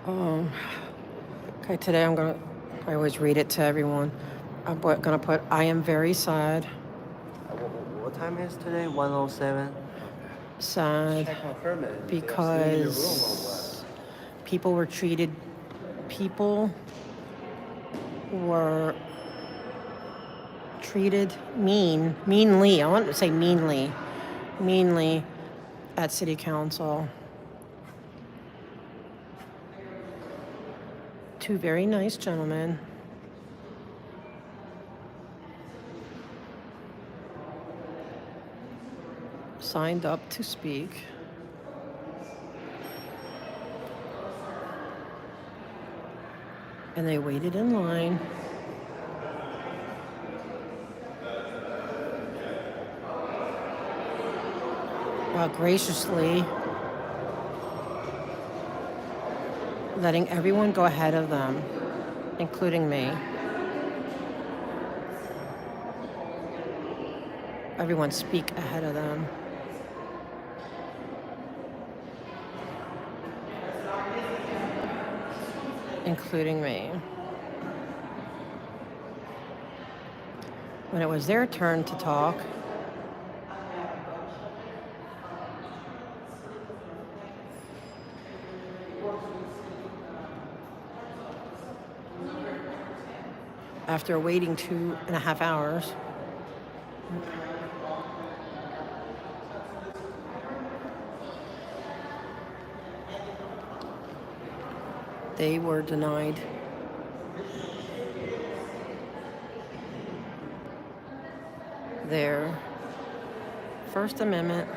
Um, okay, today I always read it to everyone. I'm gonna put, I am very sad. What time is today? 1:07. Sad Check my permit. They are still in the room or because people were treated meanly. I want to say meanly at city council. Two very nice gentlemen. Signed up to speak. And they waited in line. While graciously letting everyone go ahead of them, including me. Everyone speak ahead of them. Including me. When it was their turn to talk, after waiting 2.5 hours, they were denied their First Amendment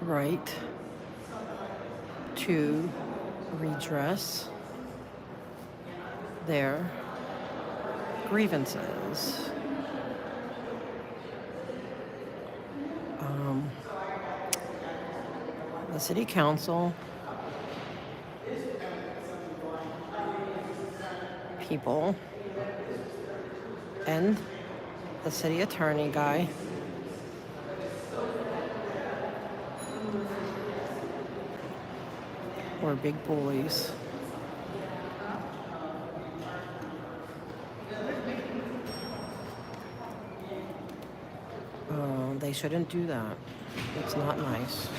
right to redress their grievances. The city council people and the city attorney guy were big bullies. They shouldn't do that. It's not nice.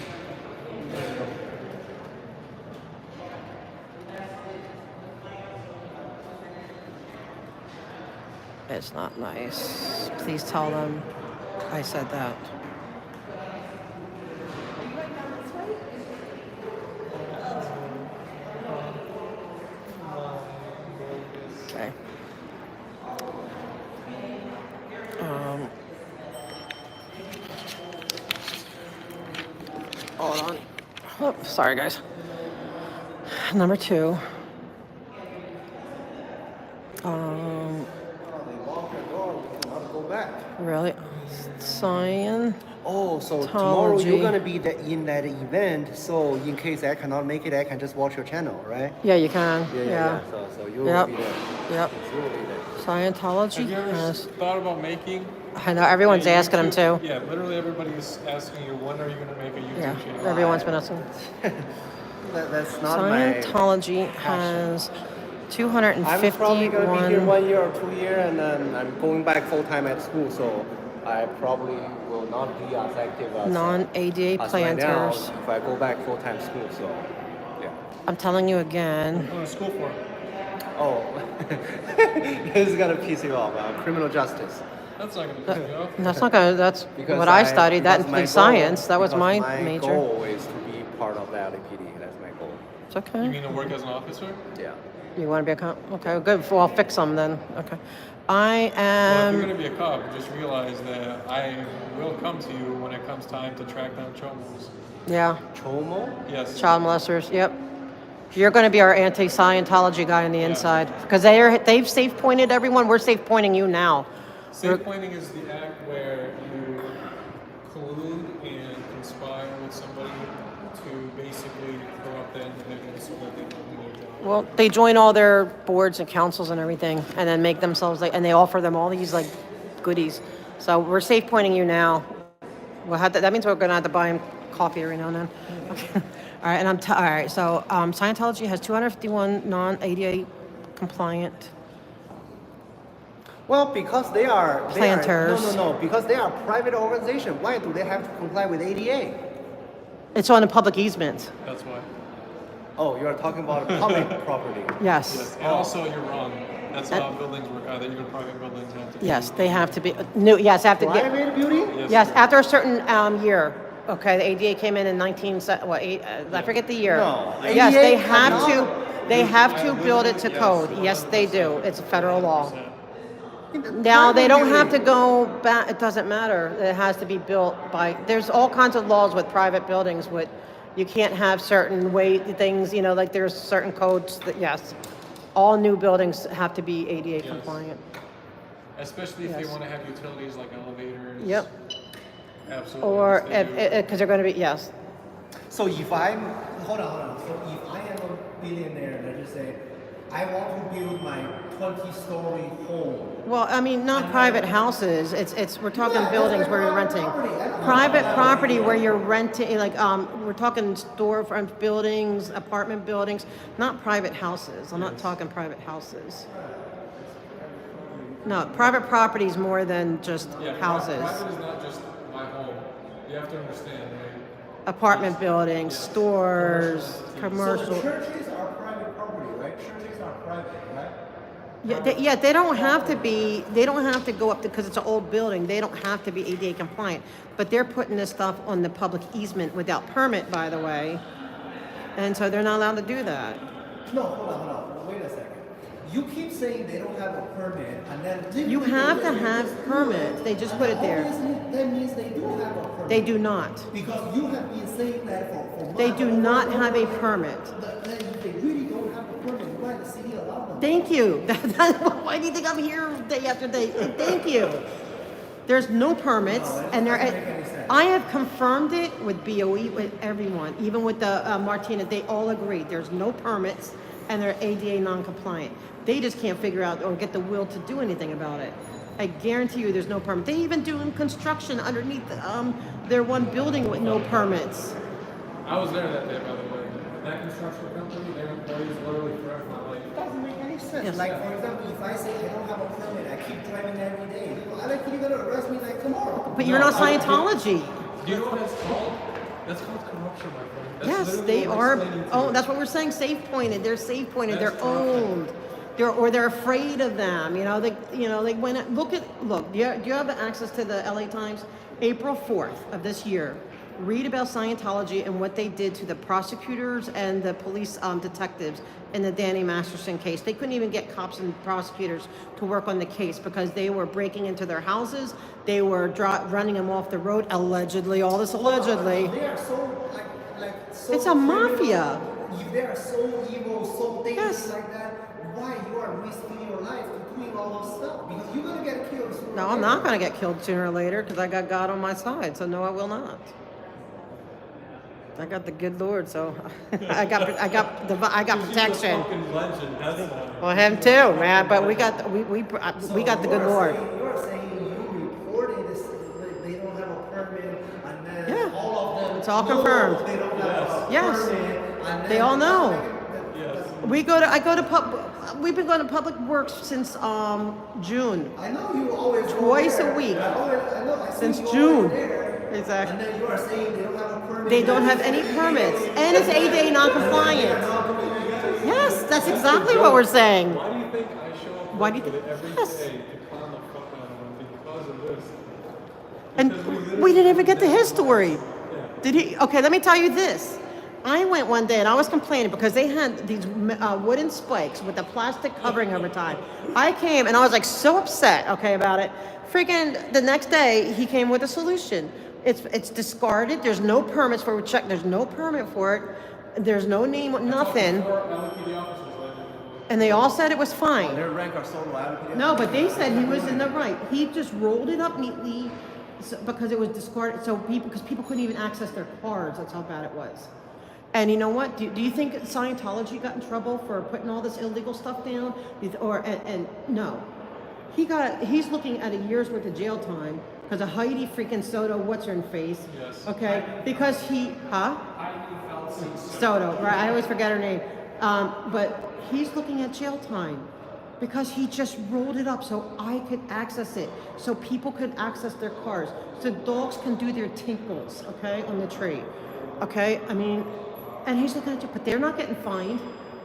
It's not nice. Please tell them I said that. Okay. Hold on. Oh, sorry, guys. Number 2. They lock the door. We cannot go back. Really? Science. Oh, so tomorrow you're gonna be in that event. So in case I cannot make it, I can just watch your channel, right? Yeah, you can. Yeah. So you will Yep. be there. Yep. You will be there. Scientology Have you ever has. thought about making? I know everyone's a asking them YouTube- too. Yeah, literally everybody's asking you, when are you going to make a YouTube Yeah, channel? everyone's been asking. That's not Scientology my passion. has I'm probably gonna be here 251 1 year or 2 years, and then I'm going back full time at school. So I probably will not be as active as non-ADA as right now planters. if I go back full time school. So yeah. I'm telling you again. Going to school for? Oh, this is gonna piss you off. Criminal justice. That's not going to piss me off. That's not gonna. That's Because what I studied. That because my includes science. That was because my my major. goal is to be part of the LAPD. That's my goal. It's You okay. mean to work as an officer? Yeah. You want to be a cop? Okay, good. Well, I'll fix them then. Okay. I Well, if you're am. going to be a cop, just realize that I will come to you when it comes time to track down chomos. Yeah. Chomo? Yes. Child molesters. Yep. You're going to be our anti-Scientology guy on the inside because they've safe pointed everyone. We're safe pointing you now. Safe pointing is the act where you collude and conspire with somebody to basically corrupt that individual so that they don't do their job. Well, they join all their boards and councils and everything, and then make themselves and they offer them all these goodies. So we're safe pointing you now. that means we're gonna have to buy him coffee every now and then. Okay. All right, and all right. So Scientology has 251 non-ADA compliant. Well, because they are Planters. No. Because they are a private organization. Why do they have to comply with ADA? It's on a public easement. That's why. Oh, you are talking about public property. Yes. Yes. And also, you're wrong. That's how buildings work. Even private buildings have to be. Yes, they have to be new. Yes, have to get. Private building? Yes, after a certain year. Okay, the ADA came in 19. I forget the year. No. Yes, ADA they have cannot- to. They have to build it to code. Yes, they do. It's a federal law. Yeah. Now they don't have to Private go back. It doesn't matter. It has to be built by. There's all kinds of laws with private buildings. With you can't have certain things. You know, like there's certain codes that yes, all new buildings have to be ADA compliant. Especially if they Yes. want to have utilities like elevators. Yep. Absolutely. Or yes, they do. because they're going to be yes. So if I'm hold on. So if I am a billionaire, let's just say, I want to build my 20-story home. Well, I mean, not private houses. It's we're talking Yeah, buildings that's where you're private renting. property. I don't know Private about property that. where you're renting, like we're talking storefront buildings, apartment buildings, not private houses. I'm not talking private houses. No, private property is more than just Yeah, houses. Private is not just my home. You have to understand, right? Apartment buildings, stores, So commercial. the churches are private property, right? Churches are private, right? Yeah, they don't have to be. They don't have to go up because it's an old building. They don't have to be ADA compliant. But they're putting this stuff on the public easement without permit, by the way, and so they're not allowed to do that. No, hold on. Wait a second. You keep saying they don't have a permit, and then You have to have permits. They just put it there. Obviously, that means they do have a permit. They do not. Because you have been saying that for They months. do not have a permit. Then if they really don't have a permit, why the city allow them? Thank you. Why do you think I'm here day after day? Thank you. There's no permits, and there. doesn't make any sense. I have confirmed it with BOE, with everyone, even with the Martina. They all agreed. There's no permits, and they're ADA non-compliant. They just can't figure out or get the will to do anything about it. I guarantee you, there's no permit. They even doing construction underneath their one building with no permits. I was there that day, by the way. That construction company, their employees literally threatened my life. Doesn't make any sense. Yes. Like for example, if I say I don't have a permit, I keep driving every day. You're gonna arrest me like tomorrow. But you're not Scientology. Do you know what that's called? That's called corruption, my friend. That's Yes, literally they what are. I'm explaining to Oh, you. that's what we're saying. Safe pointed. They're safe pointed. That's They're corruption. owned. They're afraid of them. You know, they went. Look. Do you have access to the LA Times? April 4th of this year. Read about Scientology and what they did to the prosecutors and the police detectives in the Danny Masterson case. They couldn't even get cops and prosecutors to work on the case because they were breaking into their houses. They were running them off the road, allegedly. All this allegedly. They are so like so. It's a mafia. If they are so evil, so dangerous Yes. like that, why you are risking your life to doing all those stuff? Because you're gonna get killed sooner. No, or I'm later. not going to get killed sooner or later because I got God on my side. So no, I will not. I got the good Lord, so I got protection. Fucking legend, that's why. Well, him too, man. But we got we got the good Lord. You are saying you reported this, they don't have a permit, and then Yeah. all of them. It's all know confirmed. They don't have a Yes. permit, and then They all know. Yes. We've been going to Public Works since June. I know you always go Twice there. a week. I see Since you June. always there. Exactly. And then you are saying they don't have a permit. They don't have any permits, and it's ADA non-compliant. Yes, that's exactly what we're saying. Why do you think I show up Why do you with think- it every Yes. day to clown the fuck out of them because of this? And Because we didn't even get to his story. Yeah. Did he? Okay, let me tell you this. I went one day and I was complaining because they had these wooden spikes with the plastic covering over time. I came and I was like so upset, okay, about it. Freaking the next day he came with a solution. It's discarded. There's no permits for it. Check. There's no permit for it. There's no name, nothing. Four LAPD officers like that. And they all said it was fine. Their rank are so low. No, but they said he was in the right. He just rolled it up neatly because it was discarded. So because people couldn't even access their cars. That's how bad it was. And you know what? Do you think Scientology got in trouble for putting all this illegal stuff down? And no, he's looking at a year's worth of jail time because of Heidi freaking Soto, what's her face? Yes. Okay, because Heidi Soto, right? I always forget her name. But he's looking at jail time because he just rolled it up so I could access it, so people could access their cars, so dogs can do their tinkles, okay, on the tree, okay? I mean, and he's looking at you, but they're not getting fined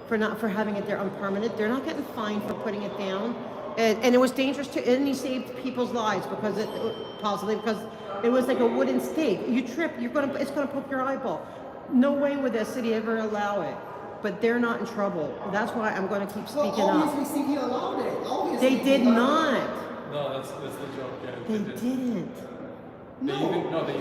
for having it there unpermitted. They're not getting fined for putting it down, and it was dangerous too. And he saved people's lives because because it was like a wooden stake. You trip, it's gonna poke your eyeball. No way would the city ever allow it. But they're not in trouble. That's why I'm going to keep speaking well, up. obviously, city allowed it. Obviously, They did not. No, that's the joke. Yeah, They didn't. They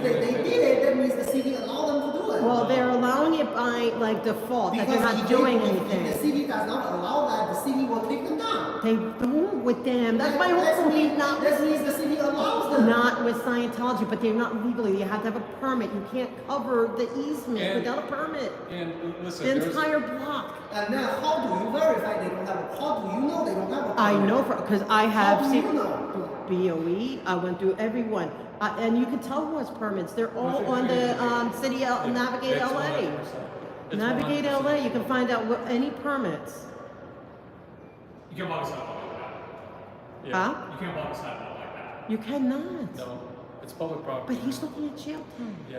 They did it. That means the city allowed them to do it. Well, they're allowing it by like default. That they're not doing if anything. the city does not allow that, the city will take them down. They don't with them. That's my whole point. That means the city allows them. Not with Scientology, but they're not legally. You have to have a permit. You can't cover the easement without a permit. And listen, The entire block. And now, how do you verify they don't have a? How do you know they don't have a? I know because I have How do you seen know? BOE. I went through everyone, and you can tell who has permits. They're all on the city Navigate It's LA. 100%. It's Navigate 100%. LA. You can find out any permits. You can't block a sidewalk like that. Yeah. Huh? You can't block a sidewalk like that. You cannot. No, it's public property. But he's looking at jail time. Yeah.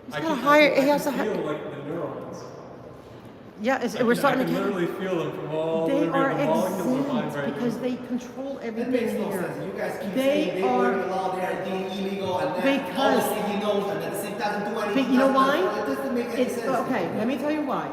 He's I got to can- hire. I He has to can hire. feel like the neurons. Yeah, we're starting I to can get. literally feel them from all They the are molecules of my exempt brain. because they control That everything makes no here. sense. You guys keep They saying they are- break the law, they are doing illegal, and then all the Because- city knows, and then the city doesn't do anything. But you know why? It doesn't make any It's sense. okay. Let me tell you why.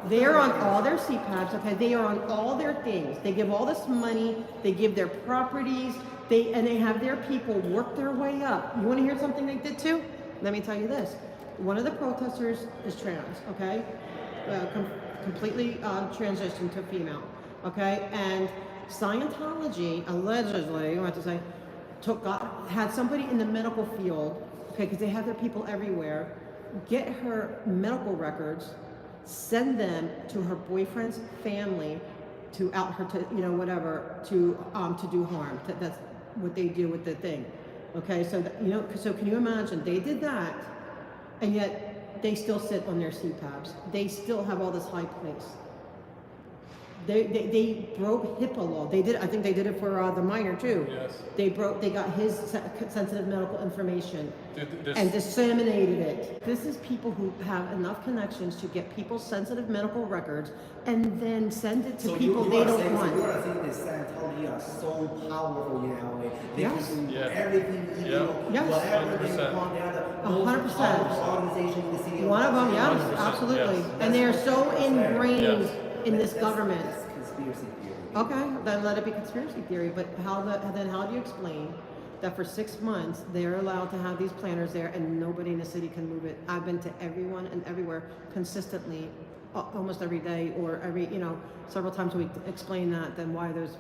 They're on all their CPAPs. Okay, they are on all their things. They give all this money. They give their properties. They have their people work their way up. You want to hear something they did too? Let me tell you this. One of the protesters is trans. Okay, completely transitioned to female. Okay, and Scientology allegedly, I have to say, had somebody in the medical field. Okay, because they have their people everywhere. Get her medical records, send them to her boyfriend's family to out her to whatever to do harm. That's what they do with the thing. Okay, so so can you imagine they did that, and yet they still sit on their CPAPs. They still have all this high place. They broke HIPAA law. They did. I think they did it for the minor too. Yes. They got his sensitive medical information Dude, and disseminated it. This is people who have enough connections to get people's sensitive medical records and then send it to So people you they are don't saying, want. So you are saying that Scientology are so powerful in LA. They Yes. can do Yeah. everything illegal, Yes. whatever they 100%. want. They are the 100%. most powerful organization in the city. One of them, yes, 100%, absolutely. yes. And they are so ingrained Yes. in this government. That's conspiracy theory. Okay, then let it be conspiracy theory. But how do you explain that for 6 months they're allowed to have these planners there and nobody in the city can move it? I've been to everyone and everywhere consistently, almost every day or several times a week to explain that. Then why those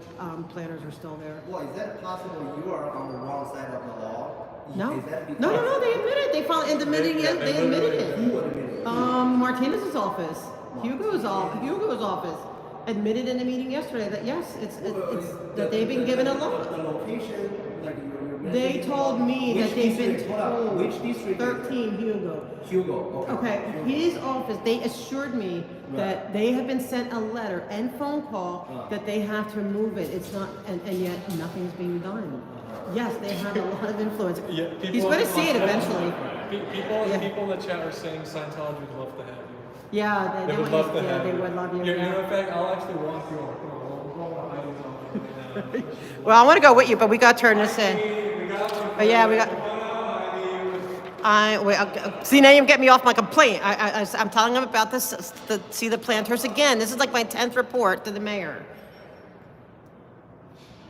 planners are still there? Well, is that possible you are on the wrong side of the law? No, Is that no, because- they admit it. They found admitting it. They admitted it. Who admitted it? Martinez's office, Hugo's office, admitted in a meeting yesterday that yes, it's that they've been given a law. The location, like you're They mentioning, told me which that they've been district? Hold on. told. Which district? 13 Hugo. Hugo. Okay, Hugo. his office. They assured me that they have been sent a letter and phone call that they have to move it. It's not, and yet nothing's being done. Yes, they have a lot of influence. Yeah, He's going to see it eventually. People in the chat are saying Scientology would love to have you. Yeah, They would love to yeah, have they you. would love you. Yeah, and in fact, I'll actually walk you over. Come on, we'll go to Heidi's office right now. Well, I want to go with you, but we got to turn this in. We got one. But yeah, we got. See, now you get me off my complaint. I'm telling them about this. See the planters again. This is like my 10th report to the mayor.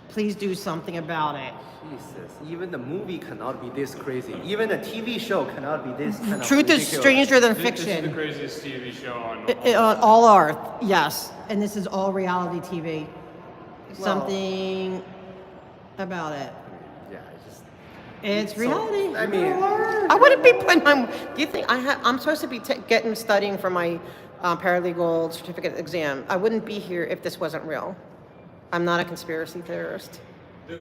Please do something about it. Jesus, even the movie cannot be this crazy. Even a TV show cannot be this kind of Truth is ridiculous. stranger than This is the fiction. craziest TV show on. On all Earth, yes. And this is all reality TV. Well- Something about it. Yeah, I just. It's So, reality. I mean- I wouldn't be putting my. Do you think I'm supposed to be studying for my paralegal certificate exam? I wouldn't be here if this wasn't real. I'm not a conspiracy theorist.